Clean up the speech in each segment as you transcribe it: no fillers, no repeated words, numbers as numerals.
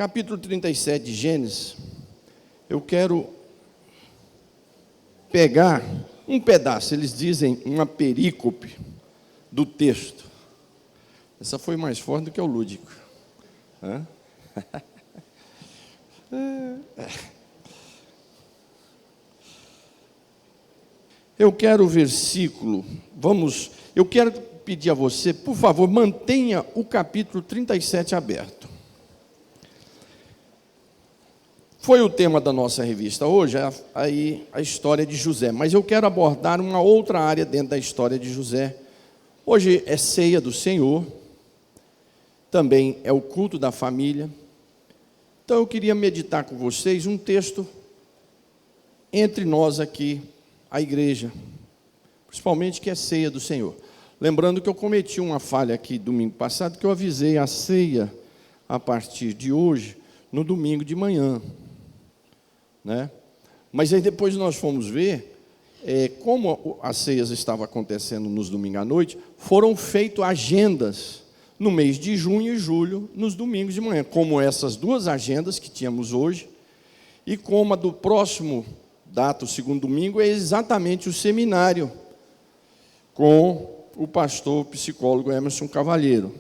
capítulo 37 de Gênesis, eu quero pegar um pedaço, eles dizem uma perícope do texto. Essa foi mais forte do que o lúdico. Eu quero o versículo, eu quero pedir a você, por favor, mantenha o capítulo 37 aberto. Foi o tema da nossa revista hoje, a história de José, mas eu quero abordar uma outra área dentro da história de José. Hoje é ceia do Senhor, também é o culto da família. Então eu queria meditar com vocês um texto entre nós aqui, a igreja, principalmente que é ceia do Senhor. Lembrando que eu cometi uma falha aqui domingo passado, que eu avisei a ceia a partir de hoje, no domingo de manhã, né? Mas aí depois nós fomos ver, como as ceias estavam acontecendo nos domingos à noite, foram feitas agendas no mês de junho e julho, nos domingos de manhã, como essas duas agendas que tínhamos hoje, e como a do próximo data, o segundo domingo, é exatamente o seminário com o pastor psicólogo Emerson Cavalheiro.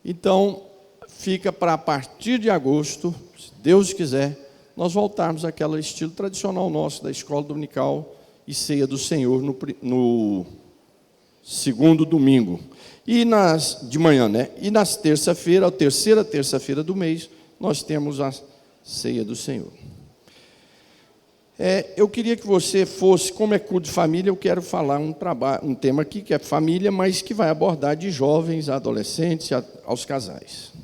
Então, fica para a partir de agosto, se Deus quiser, nós voltarmos àquele estilo tradicional nosso da escola dominical e ceia do Senhor no segundo domingo. E de manhã, né? E nas terça-feira, a terceira terça-feira do mês, nós temos a ceia do Senhor. Eu queria que você fosse, como é culto de família, eu quero falar um tema aqui que é família, mas que vai abordar de jovens, a adolescentes, aos casais.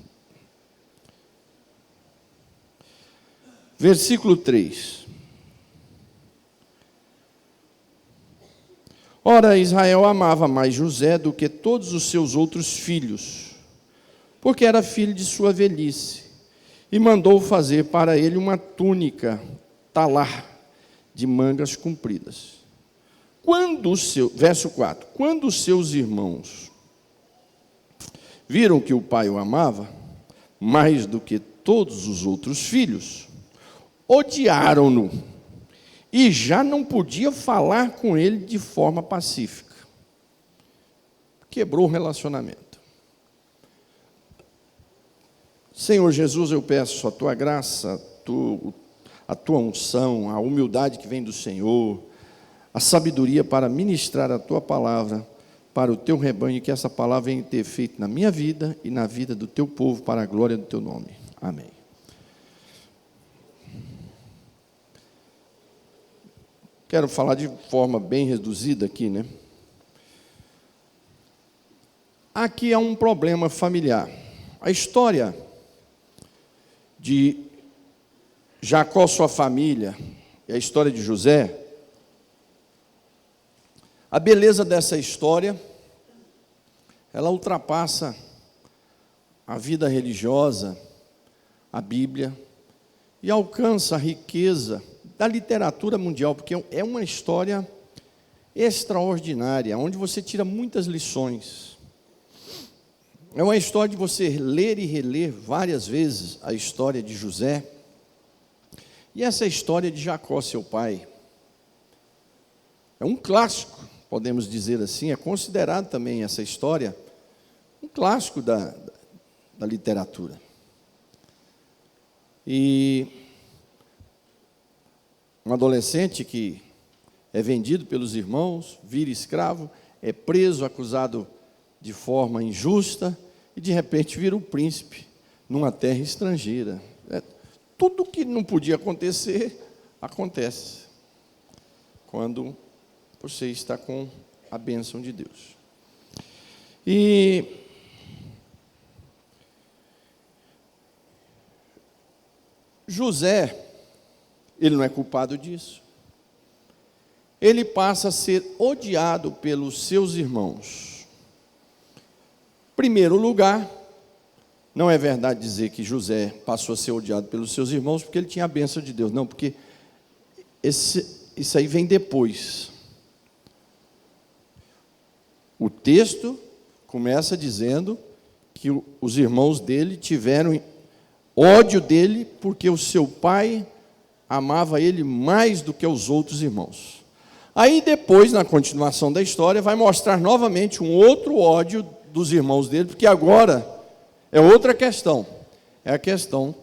Versículo 3. Ora, Israel amava mais José do que todos os seus outros filhos, porque era filho de sua velhice, e mandou fazer para ele uma túnica talar de mangas compridas. Verso 4, quando os seus irmãos viram que o pai o amava mais do que todos os outros filhos, odiaram-no e já não podia falar com ele de forma pacífica. Quebrou o relacionamento. Senhor Jesus, eu peço a tua graça, a tua unção, a humildade que vem do Senhor, a sabedoria para ministrar a tua palavra para o teu rebanho, e que essa palavra venha ter efeito na minha vida e na vida do teu povo, para a glória do teu nome. Amém. Quero falar de forma bem reduzida aqui, né? Aqui há um problema familiar. A história de Jacó, sua família, e a história de José, a beleza dessa história, ela ultrapassa a vida religiosa, a Bíblia, e alcança a riqueza da literatura mundial, porque é uma história extraordinária, onde você tira muitas lições. É uma história de você ler e reler várias vezes a história de José, e essa história de Jacó, seu pai. É um clássico, podemos dizer assim, é considerado também essa história um clássico da literatura. E um adolescente que é vendido pelos irmãos, vira escravo, é preso, acusado de forma injusta, e de repente vira um príncipe numa terra estrangeira. Tudo que não podia acontecer, acontece quando você está com a bênção de Deus. E José, ele não é culpado disso. Ele passa a ser odiado pelos seus irmãos. Em primeiro lugar, não é verdade dizer que José passou a ser odiado pelos seus irmãos porque ele tinha a bênção de Deus. Não, porque isso aí vem depois. O texto começa dizendo que os irmãos dele tiveram Ódio dele porque o seu pai amava ele mais do que os outros irmãos. Aí depois, na continuação da história, vai mostrar novamente um outro ódio dos irmãos dele, porque agora é outra questão. É a questão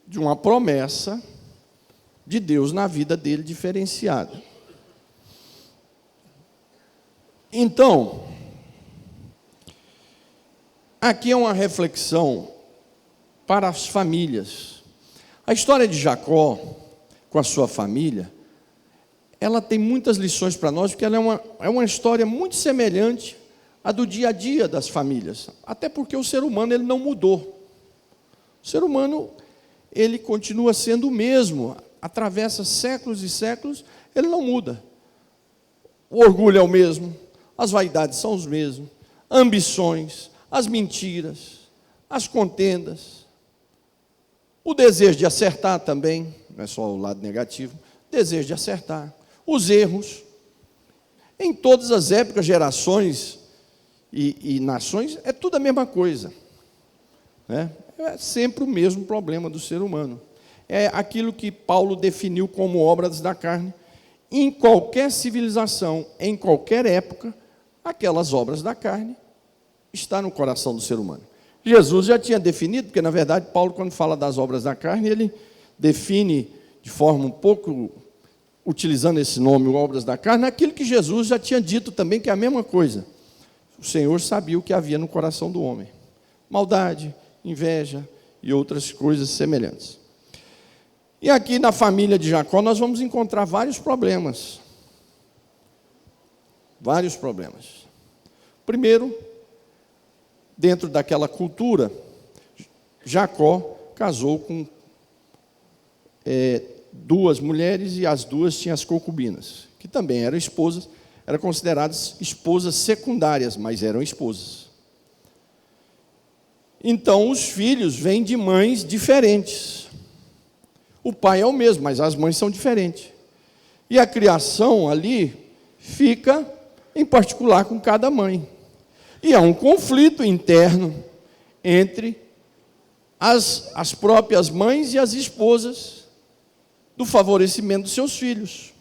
de uma promessa de Deus na vida dele diferenciada. Então, aqui é uma reflexão para as famílias. A história de Jacó com a sua família, ela tem muitas lições para nós, porque ela é uma história muito semelhante à do dia a dia das famílias. Até porque o ser humano ele não mudou. O ser humano ele continua sendo o mesmo, atravessa séculos e séculos, ele não muda. O orgulho é o mesmo, as vaidades são os mesmos, ambições, as mentiras, as contendas, o desejo de acertar também, não é só o lado negativo, desejo de acertar, os erros. Em todas as épocas, gerações e nações, é tudo a mesma coisa, né? É sempre o mesmo problema do ser humano. É aquilo que Paulo definiu como obras da carne. Em qualquer civilização, em qualquer época, aquelas obras da carne estão no coração do ser humano. Jesus já tinha definido, porque na verdade Paulo, quando fala das obras da carne, ele define de forma um pouco, utilizando esse nome, obras da carne, aquilo que Jesus já tinha dito também, que é a mesma coisa. O Senhor sabia o que havia no coração do homem: maldade, inveja e outras coisas semelhantes. E aqui na família de Jacó nós vamos encontrar vários problemas. Vários problemas. Primeiro, dentro daquela cultura, Jacó casou com duas mulheres, e as duas tinham as concubinas, que também eram esposas, eram consideradas esposas secundárias, mas eram esposas. Então, os filhos vêm de mães diferentes. O pai é o mesmo, mas as mães são diferentes. E a criação ali fica, em particular, com cada mãe. E há um conflito interno entre as próprias mães e as esposas do favorecimento dos seus filhos.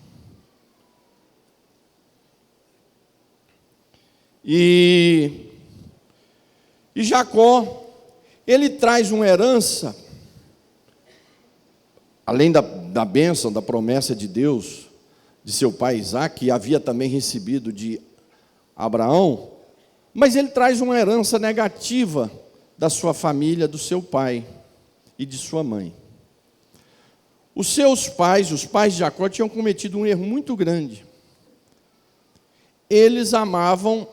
E Jacó, ele traz uma herança, além da bênção, da promessa de Deus, de seu pai Isaque, que havia também recebido de Abraão, mas ele traz uma herança negativa da sua família, do seu pai e de sua mãe. Os seus pais, os pais de Jacó, tinham cometido um erro muito grande. Eles amavam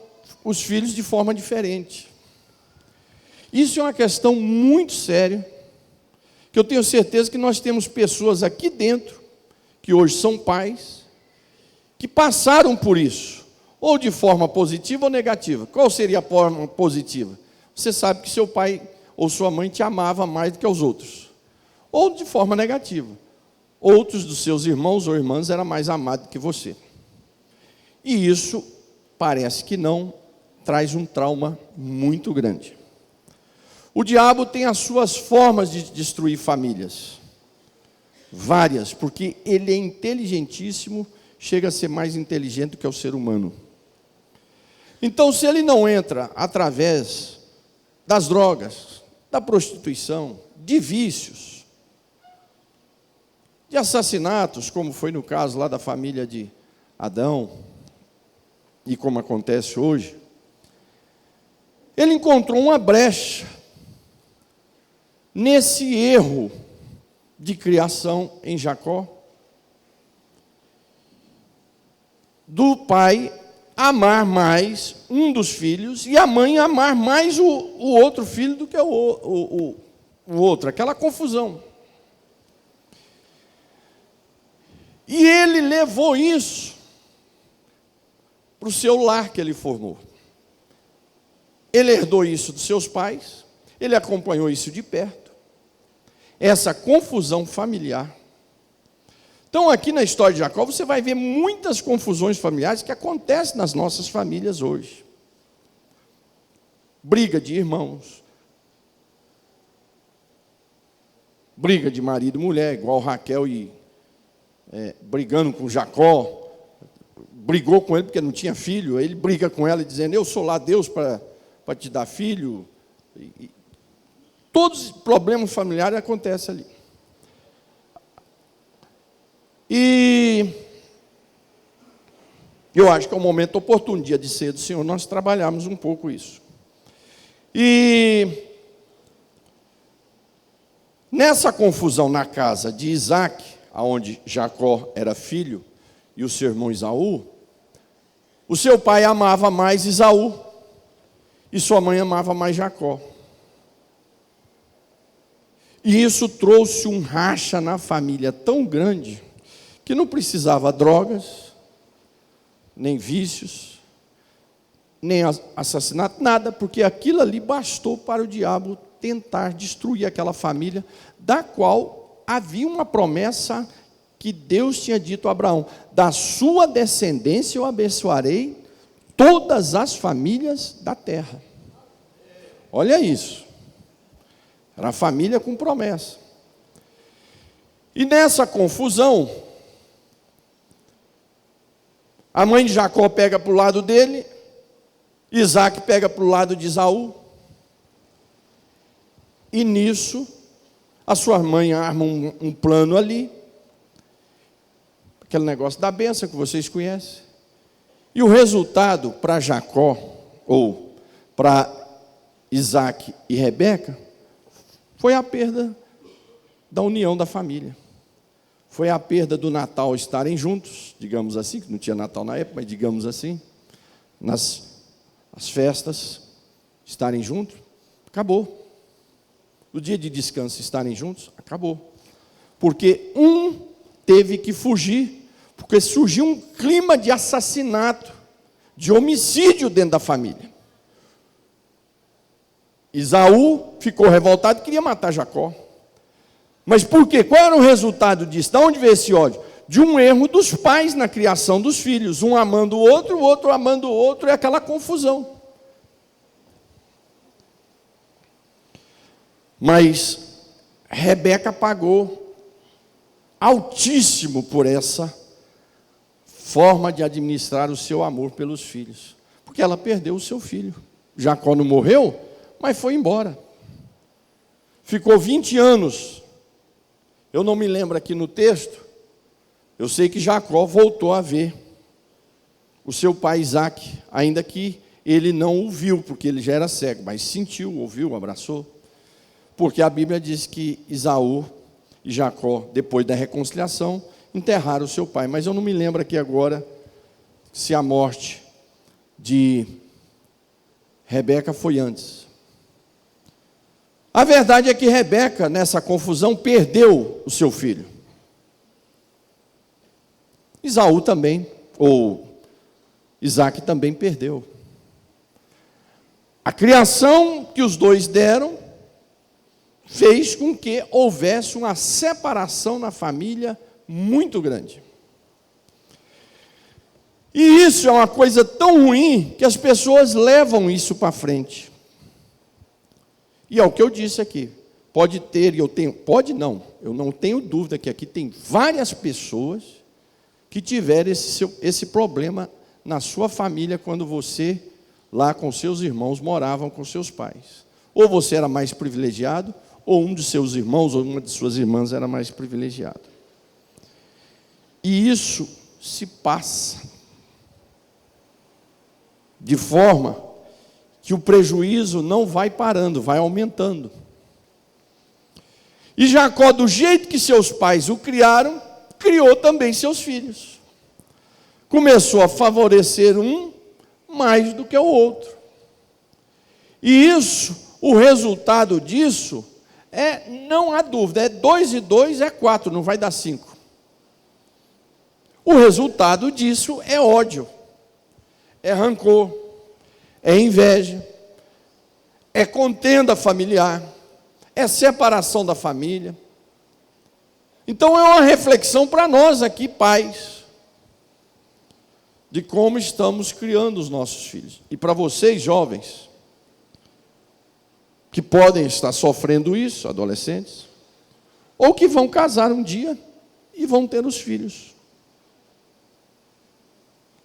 os filhos de forma diferente. Isso é uma questão muito séria, que eu tenho certeza que nós temos pessoas aqui dentro, que hoje são pais, que passaram por isso, ou de forma positiva ou negativa. Qual seria a forma positiva? Você sabe que seu pai ou sua mãe te amava mais do que os outros. Ou de forma negativa. Outros dos seus irmãos ou irmãs eram mais amados que você. E isso, parece que não, traz um trauma muito grande. O diabo tem as suas formas de destruir famílias. Várias, porque ele é inteligentíssimo, chega a ser mais inteligente do que o ser humano. Então, se ele não entra através das drogas, da prostituição, de vícios, de assassinatos, como foi no caso lá da família de Adão, e como acontece hoje, ele encontrou uma brecha nesse erro de criação em Jacó, do pai amar mais um dos filhos e a mãe amar mais o outro filho do que o outro, aquela confusão. E ele levou isso para o seu lar que ele formou. Ele herdou isso dos seus pais, ele acompanhou isso de perto, essa confusão familiar. Então, aqui na história de Jacó, você vai ver muitas confusões familiares que acontecem nas nossas famílias hoje. Briga de irmãos, briga de marido e mulher, igual Raquel brigando com Jacó, brigou com ele porque não tinha filho, aí ele briga com ela dizendo, eu sou lá Deus para te dar filho. Todos os problemas familiares acontecem ali. E eu acho que é um momento oportuno, dia de ceia do Senhor, nós trabalhamos um pouco isso. E nessa confusão na casa de Isaac, onde Jacó era filho, e o seu irmão Esaú, o seu pai amava mais Esaú, e sua mãe amava mais Jacó. E isso trouxe um racha na família tão grande, que não precisava drogas, nem vícios, nem assassinato, nada, porque aquilo ali bastou para o diabo tentar destruir aquela família, da qual havia uma promessa que Deus tinha dito a Abraão, da sua descendência eu abençoarei todas as famílias da terra. Olha isso, era a família com promessa. E nessa confusão, a mãe de Jacó pega para o lado dele, Isaac pega para o lado de Esaú, e nisso, a sua mãe arma um plano ali, aquele negócio da bênção que vocês conhecem, e o resultado para Jacó, ou para Isaac e Rebeca, foi a perda da união da família. Foi a perda do Natal estarem juntos, digamos assim, que não tinha Natal na época, mas digamos assim, as festas estarem juntos, acabou. O dia de descanso estarem juntos, acabou. Porque um teve que fugir, porque surgiu um clima de assassinato, de homicídio dentro da família. Esaú ficou revoltado e queria matar Jacó. Mas por quê? Qual era o resultado disso? De onde veio esse ódio? De um erro dos pais na criação dos filhos. Um amando o outro amando o outro, e aquela confusão. Mas Rebeca pagou altíssimo por essa forma de administrar o seu amor pelos filhos. Porque ela perdeu o seu filho. Jacó não morreu, mas foi embora. Ficou 20 anos. Eu não me lembro aqui no texto. Eu sei que Jacó voltou a ver o seu pai Isaac, ainda que ele não o viu, porque ele já era cego, mas sentiu, ouviu, abraçou. Porque a Bíblia diz que Esaú e Jacó, depois da reconciliação, enterraram o seu pai. Mas eu não me lembro aqui agora se a morte de Rebeca foi antes. A verdade é que Rebeca, nessa confusão, perdeu o seu filho. Esaú também, ou Isaac também perdeu. A criação que os dois deram fez com que houvesse uma separação na família muito grande. E isso é uma coisa tão ruim que as pessoas levam isso para frente. E é o que eu disse aqui. Pode ter, e eu tenho, pode não, eu não tenho dúvida que aqui tem várias pessoas que tiveram esse problema na sua família quando você, lá com seus irmãos, moravam com seus pais. Ou você era mais privilegiado, ou um de seus irmãos, ou uma de suas irmãs era mais privilegiado. E isso se passa de forma que o prejuízo não vai parando, vai aumentando. E Jacó, do jeito que seus pais o criaram, criou também seus filhos. Começou a favorecer um mais do que o outro. E isso, o resultado disso, não há dúvida, 2 e 2 é 4, não vai dar 5. O resultado disso é ódio, é rancor, é inveja, é contenda familiar, é separação da família. Então é uma reflexão para nós aqui, pais, de como estamos criando os nossos filhos. E para vocês, jovens, que podem estar sofrendo isso, adolescentes, ou que vão casar um dia e vão ter os filhos.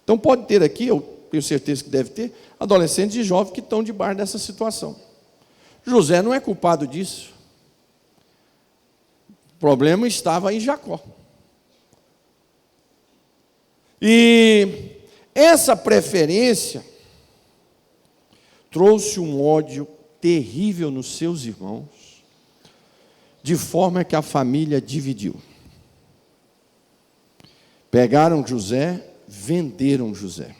Então pode ter aqui, eu tenho certeza que deve ter, adolescentes e jovens que estão debaixo dessa situação. José não é culpado disso. O problema estava em Jacó. E essa preferência trouxe um ódio terrível nos seus irmãos, de forma que a família dividiu. Pegaram José, venderam José.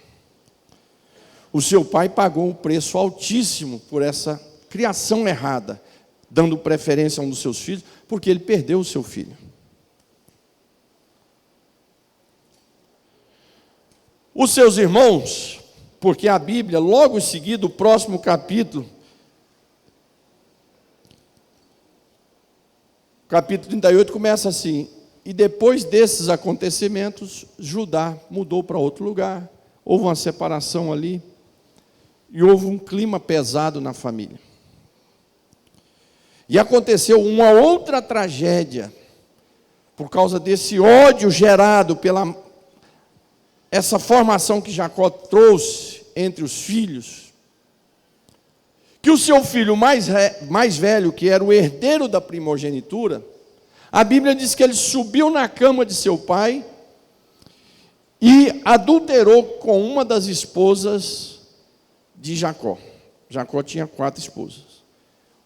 O seu pai pagou um preço altíssimo por essa criação errada, dando preferência a um dos seus filhos, porque ele perdeu o seu filho. Os seus irmãos, porque a Bíblia, logo em seguida, o próximo capítulo 38, começa assim: e depois desses acontecimentos, Judá mudou para outro lugar, houve uma separação ali, e houve um clima pesado na família. E aconteceu uma outra tragédia, por causa desse ódio gerado pela essa formação que Jacó trouxe entre os filhos, que o seu filho mais velho, que era o herdeiro da primogenitura, a Bíblia diz que ele subiu na cama de seu pai e adulterou com uma das esposas de Jacó. Jacó tinha 4 esposas.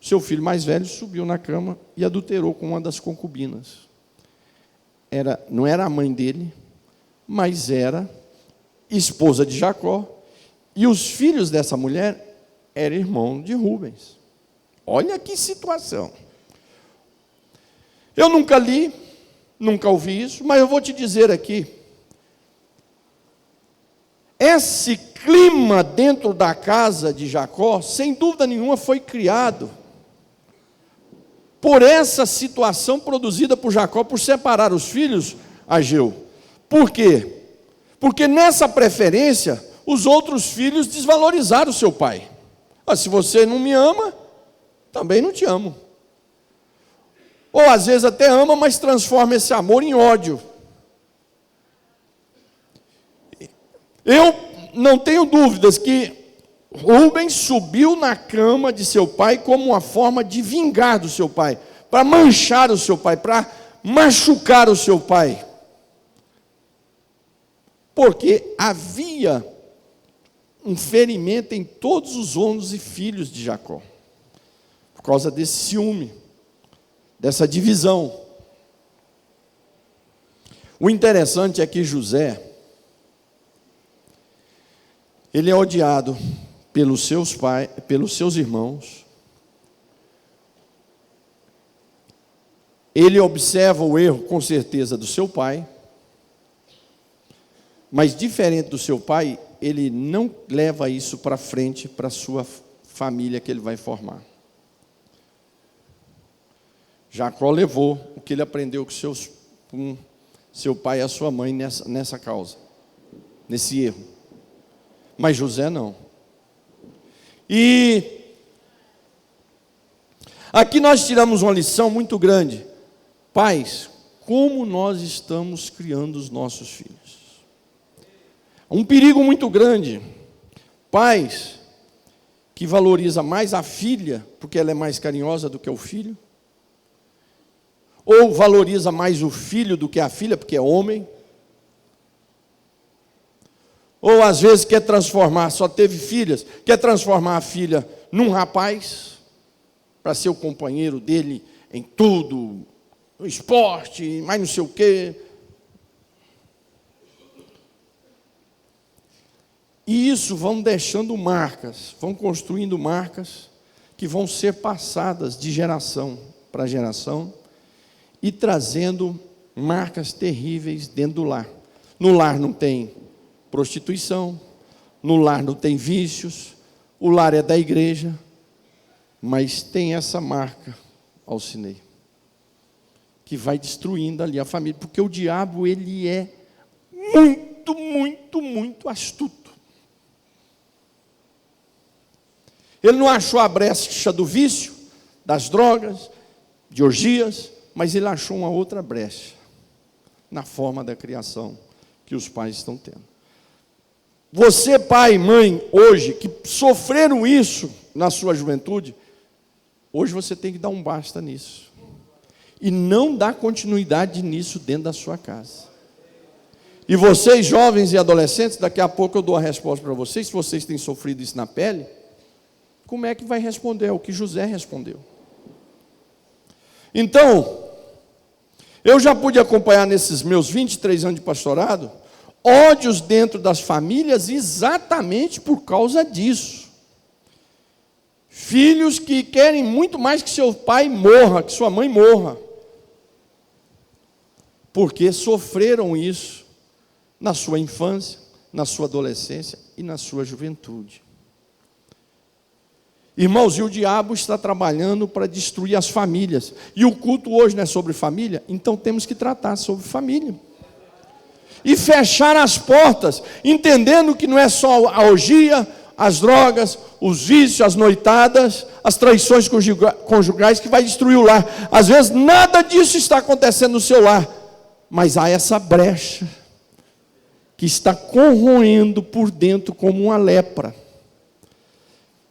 O seu filho mais velho subiu na cama e adulterou com uma das concubinas. Não era a mãe dele, mas era esposa de Jacó, e os filhos dessa mulher eram irmãos de Rubens. Olha que situação. Eu nunca li, nunca ouvi isso, mas eu vou te dizer aqui, esse clima dentro da casa de Jacó, sem dúvida nenhuma, foi criado por essa situação produzida por Jacó, por separar os filhos, Ageu. Por quê? Porque nessa preferência, os outros filhos desvalorizaram o seu pai. Se você não me ama, também não te amo. Ou às vezes até ama, mas transforma esse amor em ódio. Eu não tenho dúvidas que Rubens subiu na cama de seu pai como uma forma de vingar do seu pai, para manchar o seu pai, para machucar o seu pai. Porque havia um ferimento em todos os 11 filhos de Jacó, por causa desse ciúme, dessa divisão. O interessante é que José, ele é odiado pelos seus pais, pelos seus irmãos. Ele observa o erro, com certeza, do seu pai, mas diferente do seu pai, ele não leva isso para frente, para a sua família que ele vai formar. Jacó levou o que ele aprendeu com seu pai e a sua mãe nessa causa, nesse erro. Mas José não. E aqui nós tiramos uma lição muito grande. Pais, como nós estamos criando os nossos filhos? Um perigo muito grande. Pais que valoriza mais a filha, porque ela é mais carinhosa do que o filho. Ou valoriza mais o filho do que a filha, porque é homem. Ou às vezes quer transformar, só teve filhas, quer transformar a filha num rapaz, para ser o companheiro dele em tudo, no esporte, mais não sei o quê. E isso vão deixando marcas, vão construindo marcas que vão ser passadas de geração para geração e trazendo marcas terríveis dentro do lar. No lar não tem prostituição, no lar não tem vícios, o lar é da igreja, mas tem essa marca, Alcinei, que vai destruindo ali a família, porque o diabo, ele é muito, muito, muito astuto. Ele não achou a brecha do vício, das drogas, de orgias, Mas ele achou uma outra brecha na forma da criação que os pais estão tendo. Você, pai e mãe, hoje, que sofreram isso na sua juventude, hoje você tem que dar um basta nisso. E não dar continuidade nisso dentro da sua casa. E vocês, jovens e adolescentes, daqui a pouco eu dou a resposta para vocês, se vocês têm sofrido isso na pele, como é que vai responder? O que José respondeu. Então, eu já pude acompanhar nesses meus 23 anos de pastorado, ódios dentro das famílias exatamente por causa disso. Filhos que querem muito mais que seu pai morra, que sua mãe morra, porque sofreram isso na sua infância, na sua adolescência e na sua juventude. Irmãos, e o diabo está trabalhando para destruir as famílias. E o culto hoje não é sobre família, então temos que tratar sobre família. E fechar as portas, entendendo que não é só a orgia, as drogas, os vícios, as noitadas, as traições conjugais que vai destruir o lar. Às vezes nada disso está acontecendo no seu lar, mas há essa brecha que está corroendo por dentro como uma lepra,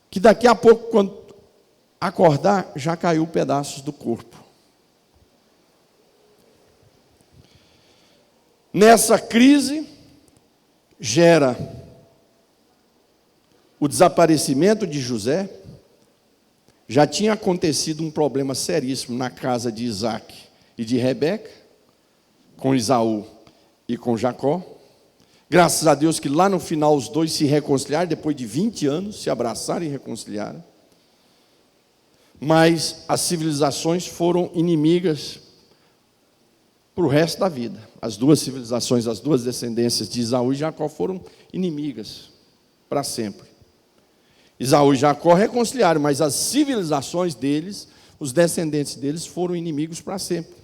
que daqui a pouco, quando acordar, já caiu pedaços do corpo. Nessa crise, gera o desaparecimento de José. Já tinha acontecido um problema seríssimo na casa de Isaac e de Rebeca, com Esaú e com Jacó. Graças a Deus que lá no final os dois se reconciliaram, depois de 20 anos, se abraçaram e reconciliaram. Mas as civilizações foram inimigas para o resto da vida. As duas civilizações, as duas descendências de Esaú e Jacó foram inimigas para sempre. Esaú e Jacó reconciliaram, mas as civilizações deles, os descendentes deles, foram inimigos para sempre.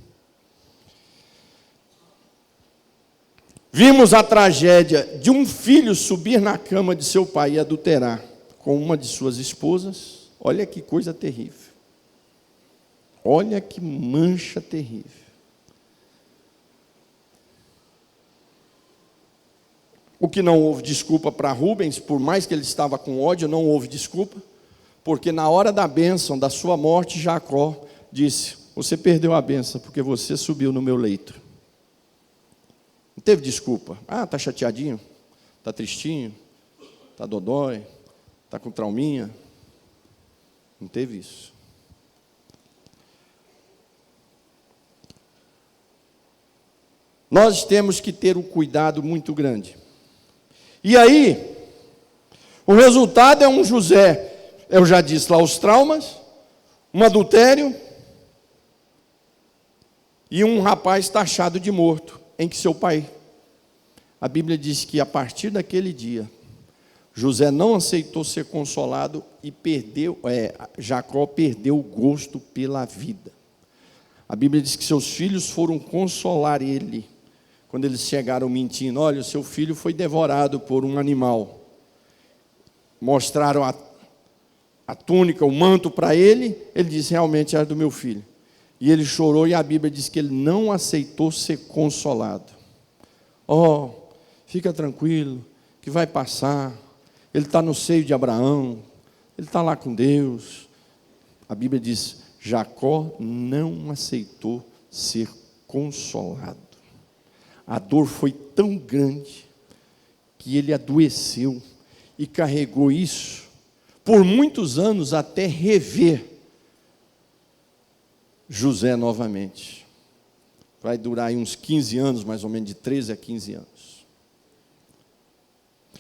Vimos a tragédia de um filho subir na cama de seu pai e adulterar com uma de suas esposas. Olha que coisa terrível. Olha que mancha terrível. O que não houve desculpa para Rubens, por mais que ele estava com ódio, não houve desculpa, porque na hora da bênção, da sua morte, Jacó disse: você perdeu a bênção, porque você subiu no meu leito. Não teve desculpa. Ah, está chateadinho, está tristinho, está dodói, está com trauminha. Não teve isso. Nós temos que ter um cuidado muito grande. E aí, o resultado é um José, eu já disse lá, os traumas, um adultério e um rapaz taxado de morto, em que seu pai, a Bíblia diz que a partir daquele dia, José não aceitou ser consolado e Jacó perdeu o gosto pela vida. A Bíblia diz que seus filhos foram consolar ele, quando eles chegaram mentindo: olha, o seu filho foi devorado por um animal. Mostraram a túnica, o manto para ele, ele disse: realmente era do meu filho. E ele chorou, e a Bíblia diz que ele não aceitou ser consolado. Oh, fica tranquilo, que vai passar. Ele está no seio de Abraão, ele está lá com Deus. A Bíblia diz: Jacó não aceitou ser consolado. A dor foi tão grande que ele adoeceu e carregou isso por muitos anos até rever José novamente. Vai durar aí uns 15 anos, mais ou menos, de 13 a 15 anos.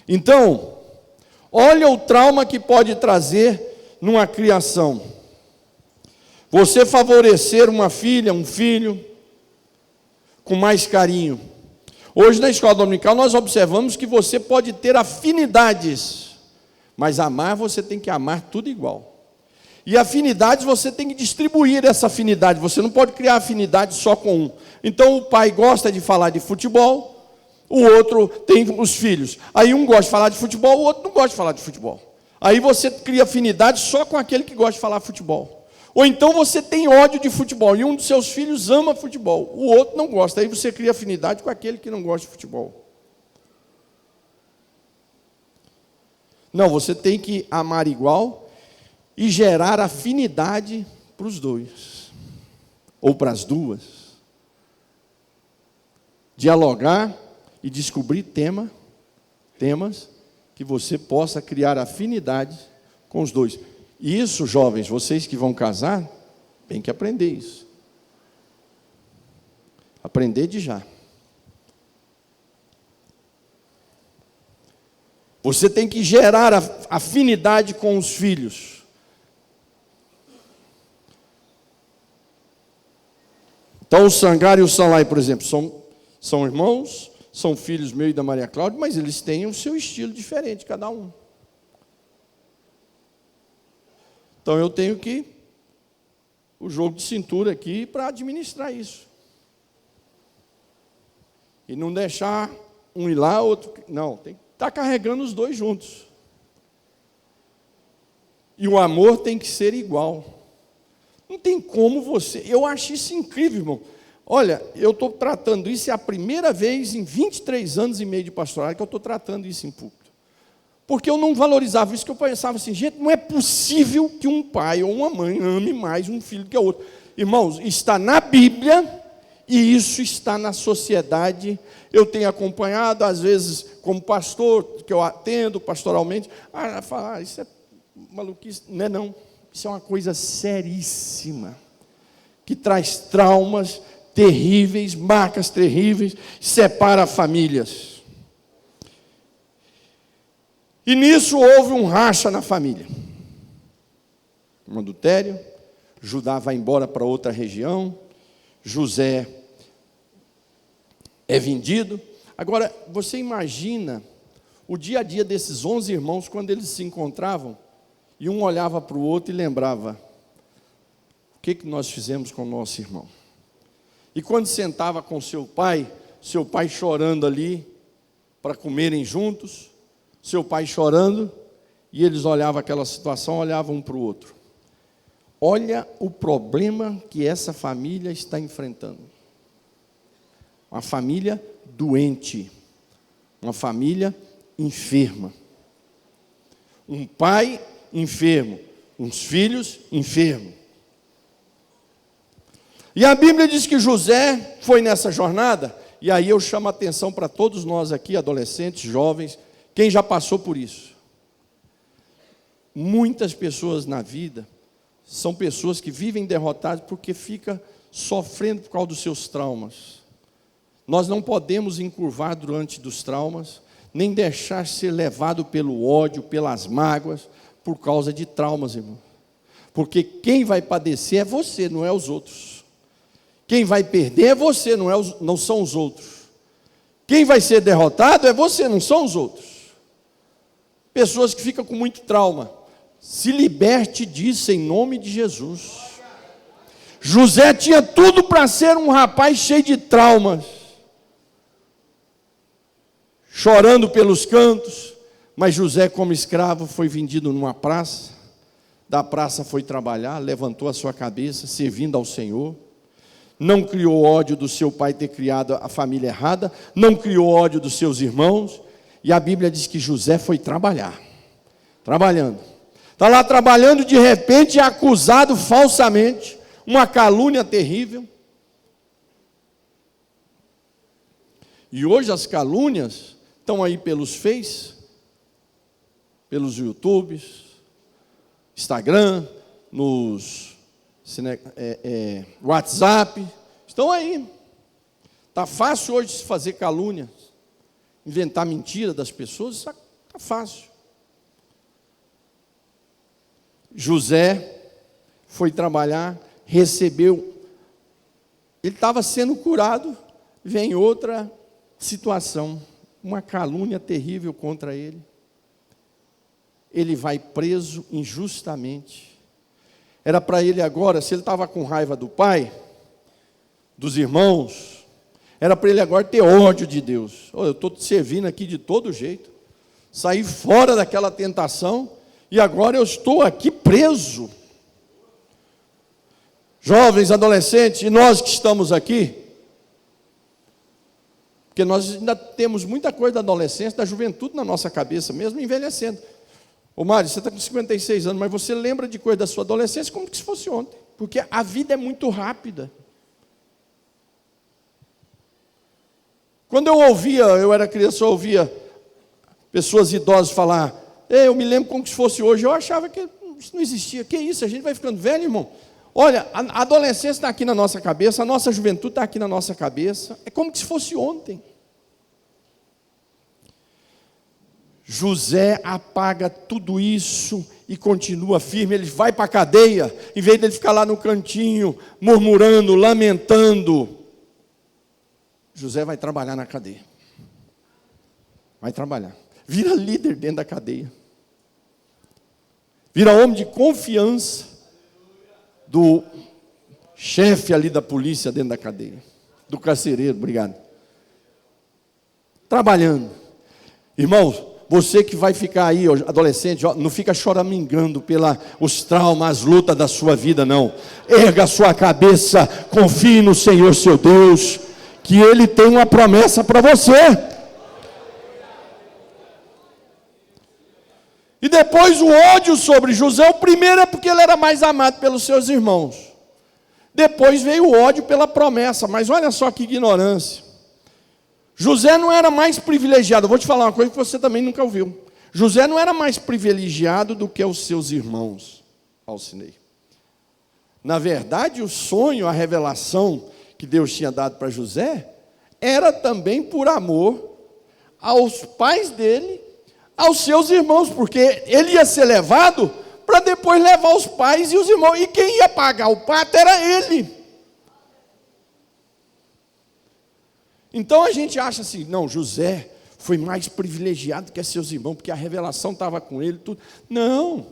Então, olha o trauma que pode trazer numa criação. Você favorecer uma filha, um filho, com mais carinho. Hoje na escola dominical nós observamos que você pode ter afinidades, mas amar você tem que amar tudo igual. E afinidades você tem que distribuir essa afinidade, você não pode criar afinidade só com um. Então o pai gosta de falar de futebol, o outro tem os filhos. Aí um gosta de falar de futebol, o outro não gosta de falar de futebol. Aí você cria afinidade só com aquele que gosta de falar futebol. Ou então você tem ódio de futebol e um dos seus filhos ama futebol, o outro não gosta. Aí você cria afinidade com aquele que não gosta de futebol. Não, você tem que amar igual e gerar afinidade para os dois, ou para as duas. Dialogar e descobrir temas que você possa criar afinidade com os dois. E isso, jovens, vocês que vão casar, tem que aprender isso. Aprender de já. Você tem que gerar afinidade com os filhos. Então, o Sangar e o Sanlai, por exemplo, são irmãos, são filhos meus e da Maria Cláudia, mas eles têm o seu estilo diferente, cada um. Então, eu tenho que o jogo de cintura aqui para administrar isso. E não deixar um ir lá, outro... Não, tem que estar carregando os dois juntos. E o amor tem que ser igual. Não tem como você... Eu acho isso incrível, irmão. Olha, eu estou tratando isso, é a primeira vez em 23 anos e meio de pastoral que eu estou tratando isso em público. Porque eu não valorizava isso, que eu pensava assim, gente, não é possível que um pai ou uma mãe ame mais um filho que o outro. Irmãos, está na Bíblia e isso está na sociedade. Eu tenho acompanhado, às vezes, como pastor, que eu atendo pastoralmente, falar, isso é maluquice. Não é não, isso é uma coisa seríssima, que traz traumas terríveis, marcas terríveis, separa famílias. E nisso houve um racha na família. Um adultério, Judá vai embora para outra região, José é vendido. Agora, você imagina o dia a dia desses 11 irmãos, quando eles se encontravam, e um olhava para o outro e lembrava, o que nós fizemos com o nosso irmão? E quando sentava com seu pai chorando ali, para comerem juntos, seu pai chorando, e eles olhavam aquela situação, olhavam um para o outro. Olha o problema que essa família está enfrentando. Uma família doente, uma família enferma. Um pai enfermo, uns filhos enfermos. E a Bíblia diz que José foi nessa jornada, e aí eu chamo a atenção para todos nós aqui, adolescentes, jovens, quem já passou por isso. Muitas pessoas na vida são pessoas que vivem derrotadas porque ficam sofrendo por causa dos seus traumas. Nós não podemos encurvar durante dos traumas, nem deixar ser levado pelo ódio, pelas mágoas, por causa de traumas, irmão. Porque quem vai padecer é você, não é os outros. Quem vai perder é você, não são os outros. Quem vai ser derrotado é você, não são os outros. Pessoas que ficam com muito trauma. Se liberte disso em nome de Jesus. José tinha tudo para ser um rapaz cheio de traumas, chorando pelos cantos, mas José, como escravo, foi vendido numa praça. Da praça foi trabalhar, levantou a sua cabeça, servindo ao Senhor. Não criou ódio do seu pai ter criado a família errada, não criou ódio dos seus irmãos, e a Bíblia diz que José foi trabalhar, trabalhando. Está lá trabalhando, de repente é acusado falsamente, uma calúnia terrível. E hoje as calúnias estão aí pelos Face, pelos YouTubes, Instagram, nos WhatsApp, estão aí. Está fácil hoje se fazer calúnia, inventar mentira das pessoas, está fácil. José foi trabalhar, recebeu, ele estava sendo curado, vem outra situação, uma calúnia terrível contra ele. Ele vai preso injustamente. Era para ele agora, se ele estava com raiva do pai, dos irmãos, era para ele agora ter ódio de Deus. Eu estou te servindo aqui de todo jeito, saí fora daquela tentação, e agora eu estou aqui preso. Jovens, adolescentes, e nós que estamos aqui, porque nós ainda temos muita coisa da adolescência, da juventude na nossa cabeça, mesmo envelhecendo. Ô Mário, você está com 56 anos, mas você lembra de coisa da sua adolescência como se fosse ontem, porque a vida é muito rápida. Quando eu era criança, eu ouvia pessoas idosas falar, eu me lembro como se fosse hoje, eu achava que isso não existia. Que isso, a gente vai ficando velho, irmão? Olha, a adolescência está aqui na nossa cabeça, a nossa juventude está aqui na nossa cabeça, é como se fosse ontem. José apaga tudo isso e continua firme, ele vai para a cadeia, em vez de ele ficar lá no cantinho, murmurando, lamentando, José vai trabalhar na cadeia, vai trabalhar, vira líder dentro da cadeia, vira homem de confiança do chefe ali da polícia dentro da cadeia, do carcereiro, obrigado, trabalhando. Irmãos, você que vai ficar aí, adolescente, não fica choramingando pelos traumas, as lutas da sua vida, não. Erga a sua cabeça, confie no Senhor seu Deus, que Ele tem uma promessa para você. E depois o ódio sobre José, o primeiro é porque ele era mais amado pelos seus irmãos. Depois veio o ódio pela promessa, mas olha só que ignorância. José não era mais privilegiado, eu vou te falar uma coisa que você também nunca ouviu. José não era mais privilegiado do que os seus irmãos, Alcinei. Na verdade, o sonho, a revelação que Deus tinha dado para José, era também por amor aos pais dele, aos seus irmãos, porque ele ia ser levado para depois levar os pais e os irmãos, e quem ia pagar o pato era ele. Então a gente acha assim, não, José foi mais privilegiado que seus irmãos, porque a revelação estava com ele, tudo. Não,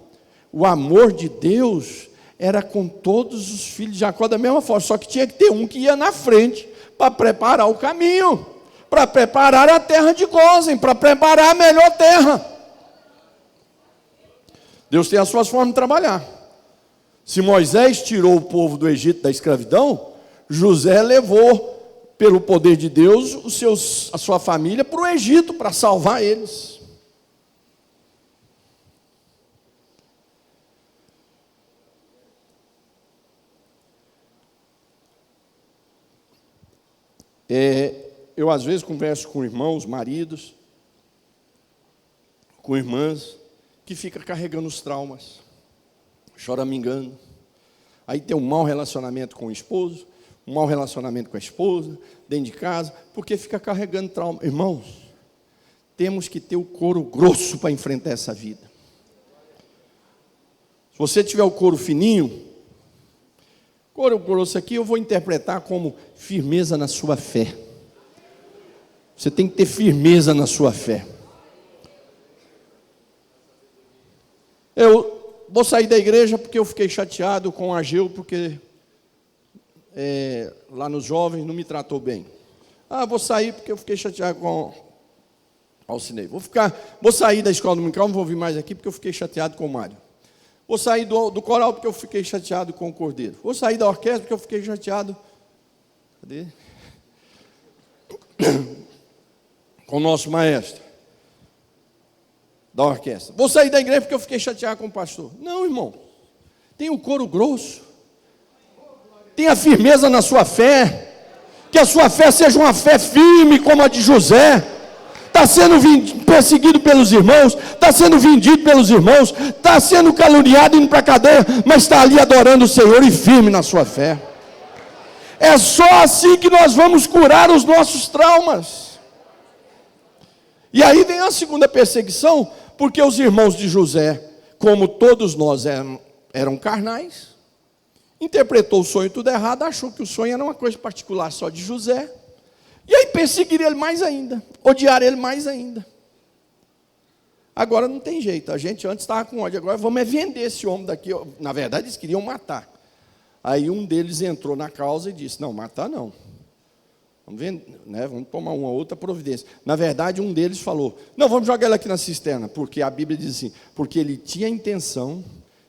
o amor de Deus era com todos os filhos de Jacó da mesma forma, só que tinha que ter um que ia na frente, para preparar o caminho, para preparar a terra de Gósen, para preparar a melhor terra. Deus tem as suas formas de trabalhar. Se Moisés tirou o povo do Egito da escravidão, José levou, pelo poder de Deus, a sua família para o Egito, para salvar eles. Eu às vezes converso com irmãos, maridos, com irmãs, que ficam carregando os traumas, choramingando. Aí tem um mau relacionamento com o esposo, um mau relacionamento com a esposa, dentro de casa, porque fica carregando trauma. Irmãos, temos que ter o couro grosso para enfrentar essa vida. Se você tiver o couro fininho, couro grosso aqui eu vou interpretar como firmeza na sua fé. Você tem que ter firmeza na sua fé. Eu vou sair da igreja porque eu fiquei chateado com o Ageu, porque lá nos jovens não me tratou bem. Vou sair porque eu fiquei chateado com Alcinei. Vou sair da escola dominical, não vou vir mais aqui porque eu fiquei chateado com o Mário. Vou sair do coral porque eu fiquei chateado com o Cordeiro. Vou sair da orquestra porque eu fiquei chateado. Cadê? Com o nosso maestro da orquestra. Vou sair da igreja porque eu fiquei chateado com o pastor. Não, irmão. Tem o couro grosso. Tenha firmeza na sua fé. Que a sua fé seja uma fé firme como a de José. Está sendo perseguido pelos irmãos, está sendo vendido pelos irmãos, está sendo caluniado, indo para a cadeia, mas está ali adorando o Senhor e firme na sua fé. É só assim que nós vamos curar os nossos traumas. E aí vem a segunda perseguição, porque os irmãos de José, como todos nós eram carnais, interpretou o sonho tudo errado, achou que o sonho era uma coisa particular só de José, e aí perseguiram ele mais ainda, odiaram ele mais ainda. Agora não tem jeito, a gente antes estava com ódio, agora vamos vender esse homem daqui. Na verdade eles queriam matar. Aí um deles entrou na causa e disse, não, matar não. Vamos tomar uma outra providência. Na verdade, um deles falou, não, vamos jogar ele aqui na cisterna, porque a Bíblia diz assim, porque ele tinha a intenção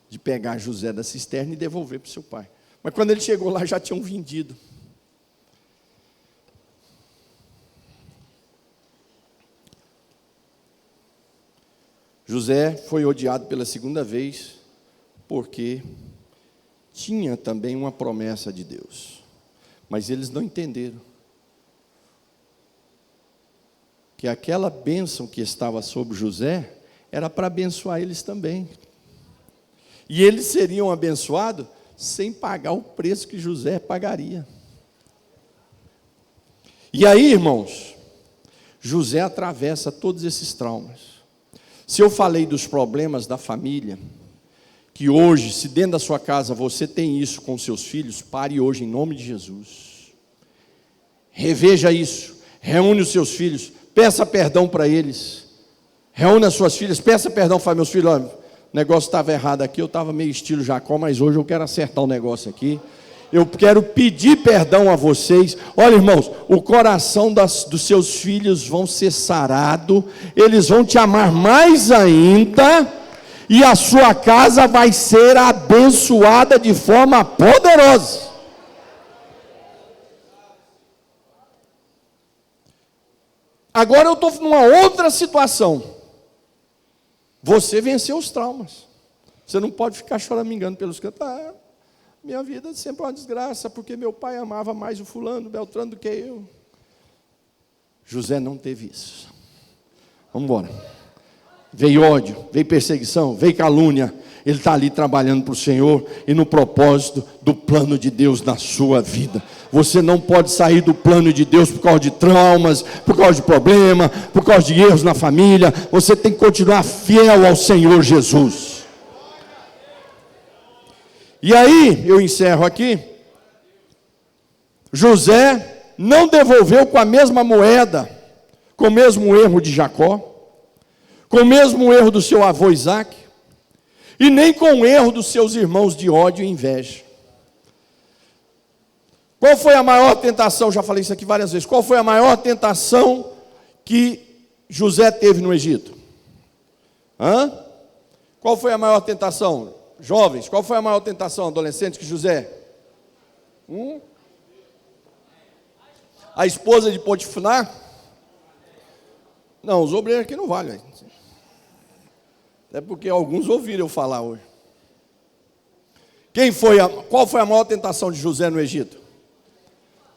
de pegar José da cisterna e devolver para o seu pai. Mas quando ele chegou lá, já tinham vendido. José foi odiado pela segunda vez, porque tinha também uma promessa de Deus. Mas eles não entenderam que aquela bênção que estava sobre José era para abençoar eles também. E eles seriam abençoados sem pagar o preço que José pagaria. E aí, irmãos, José atravessa todos esses traumas. Se eu falei dos problemas da família, que hoje, se dentro da sua casa você tem isso com seus filhos, pare hoje em nome de Jesus. Reveja isso, reúne os seus filhos, peça perdão para eles. Reúne as suas filhas, peça perdão, fala, meus filhos, olha, o negócio estava errado aqui, eu estava meio estilo Jacó, mas hoje eu quero acertar o negócio aqui. Eu quero pedir perdão a vocês. Olha, irmãos, o coração dos seus filhos vão ser sarado, eles vão te amar mais ainda, e a sua casa vai ser abençoada de forma poderosa. Agora eu estou numa outra situação. Você venceu os traumas. Você não pode ficar choramingando pelos cantos. Minha vida sempre é uma desgraça, porque meu pai amava mais o fulano, o Beltrano, do que eu. José não teve isso. Vamos embora. Veio ódio, veio perseguição, veio calúnia. Ele está ali trabalhando para o Senhor e no propósito do plano de Deus na sua vida. Você não pode sair do plano de Deus por causa de traumas, por causa de problema, por causa de erros na família. Você tem que continuar fiel ao Senhor Jesus. E aí, eu encerro aqui. José não devolveu com a mesma moeda, com o mesmo erro de Jacó, com o mesmo erro do seu avô Isaac, e nem com o erro dos seus irmãos de ódio e inveja. Qual foi a maior tentação? Já falei isso aqui várias vezes. Qual foi a maior tentação que José teve no Egito? Qual foi a maior tentação? Jovens, qual foi a maior tentação, adolescentes, que José? A esposa de Potifar? Não, os obreiros aqui não valem. É porque alguns ouviram eu falar hoje. Qual foi a maior tentação de José no Egito?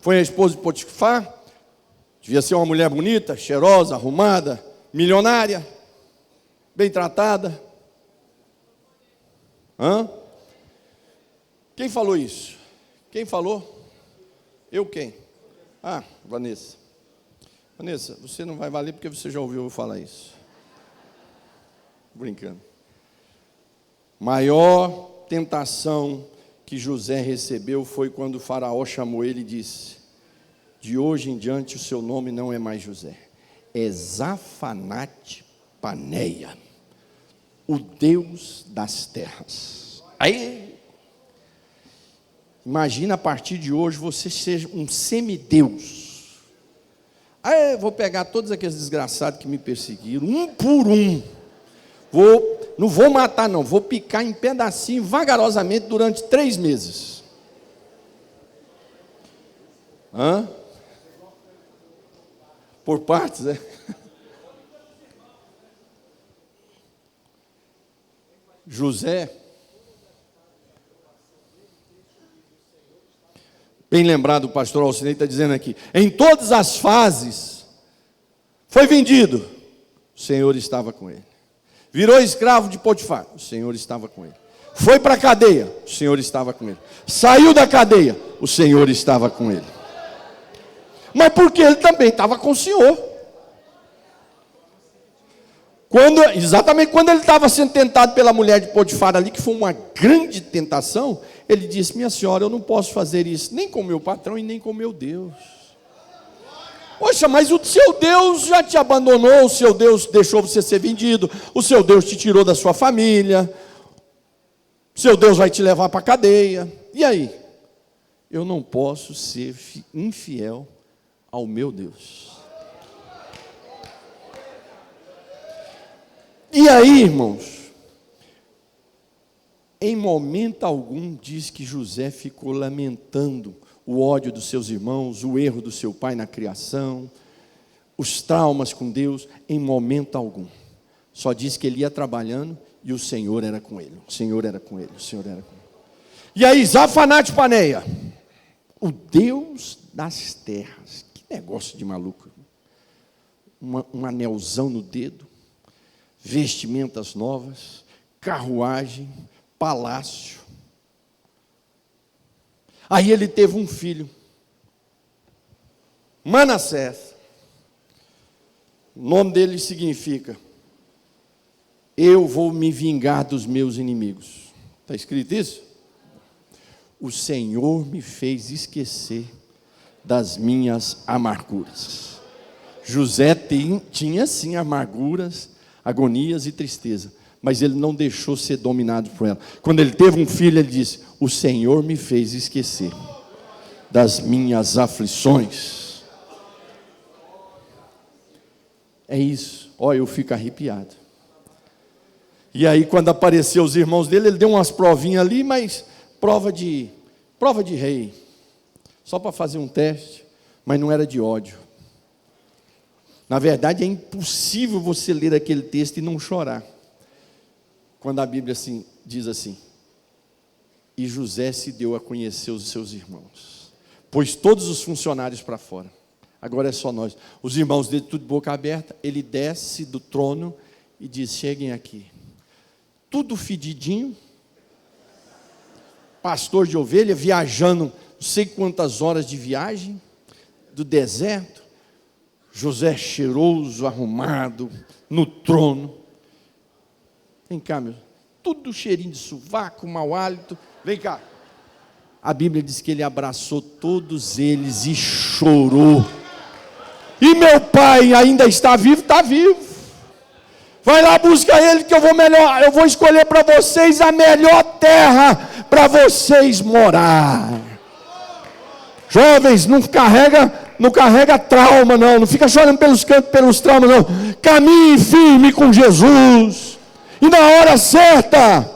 Foi a esposa de Potifar? Devia ser uma mulher bonita, cheirosa, arrumada, milionária, bem tratada. Quem falou isso? Quem falou? Eu quem? Vanessa. Vanessa, você não vai valer porque você já ouviu eu falar isso. Brincando. Maior tentação que José recebeu foi quando o faraó chamou ele e disse: de hoje em diante o seu nome não é mais José, é Zafanate Paneia, o Deus das terras. Aí, imagina a partir de hoje você seja um semideus. Aí eu vou pegar todos aqueles desgraçados que me perseguiram, um por um. Não vou matar não, vou picar em pedacinho vagarosamente durante 3 meses. Por partes, né? José, bem lembrado, o pastor Alcinei está dizendo aqui, em todas as fases, foi vendido, o Senhor estava com ele. Virou escravo de Potifar, o Senhor estava com ele. Foi para a cadeia, o Senhor estava com ele. Saiu da cadeia, o Senhor estava com ele. Mas porque ele também estava com o Senhor. Exatamente quando ele estava sendo tentado pela mulher de Potifar ali, que foi uma grande tentação, ele disse: minha senhora, eu não posso fazer isso, nem com o meu patrão e nem com o meu Deus. Poxa, mas o seu Deus já te abandonou, o seu Deus deixou você ser vendido, o seu Deus te tirou da sua família, o seu Deus vai te levar para a cadeia. E aí? Eu não posso ser infiel ao meu Deus. E aí, irmãos, Em momento algum diz que José ficou lamentando o ódio dos seus irmãos, o erro do seu pai na criação, os traumas com Deus, em momento algum. Só diz que ele ia trabalhando e o Senhor era com ele. O Senhor era com ele, o Senhor era com ele. E aí, Zafanate Paneia, o Deus das terras. Que negócio de maluco. Um anelzão no dedo, vestimentas novas, carruagem, palácio. Aí ele teve um filho, Manassés. O nome dele significa: eu vou me vingar dos meus inimigos. Está escrito isso? O Senhor me fez esquecer das minhas amarguras. José tinha sim amarguras, agonias e tristeza, mas ele não deixou ser dominado por ela. Quando ele teve um filho, ele disse: o Senhor me fez esquecer das minhas aflições. É isso. Olha, eu fico arrepiado. E aí, quando apareceu os irmãos dele, ele deu umas provinhas ali, mas prova de rei, só para fazer um teste, mas não era de ódio. Na verdade, é impossível você ler aquele texto e não chorar, quando a Bíblia diz assim: e José se deu a conhecer os seus irmãos, pôs todos os funcionários para fora, agora é só nós. Os irmãos dele, tudo de boca aberta. Ele desce do trono e diz: cheguem aqui. Tudo fedidinho, pastor de ovelha, viajando não sei quantas horas de viagem, do deserto. José cheiroso, arrumado, no trono. Vem cá, meu. Tudo cheirinho de sovaco, mau hálito. Vem cá. A Bíblia diz que ele abraçou todos eles e chorou. E meu pai ainda está vivo? Está vivo. Vai lá, busca ele, que eu vou escolher para vocês a melhor terra para vocês morar. Jovens, não carrega trauma, não fica chorando pelos cantos, pelos traumas, não. Caminhe firme com Jesus, e na hora certa,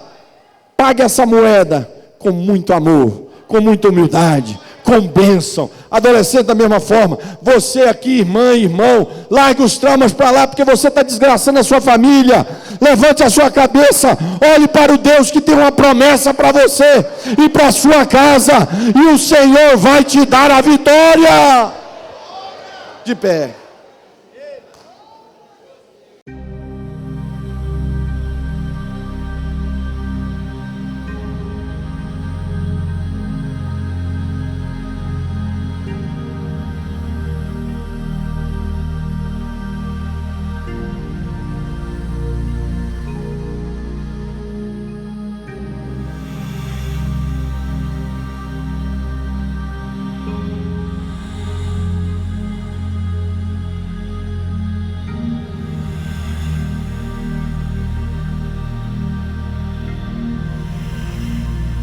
pague essa moeda com muito amor, com muita humildade, com bênção. Adolescente, da mesma forma, você aqui, irmã, irmão, largue os traumas para lá, porque você está desgraçando a sua família. Levante a sua cabeça, olhe para o Deus que tem uma promessa para você e para a sua casa, e o Senhor vai te dar a vitória. De pé.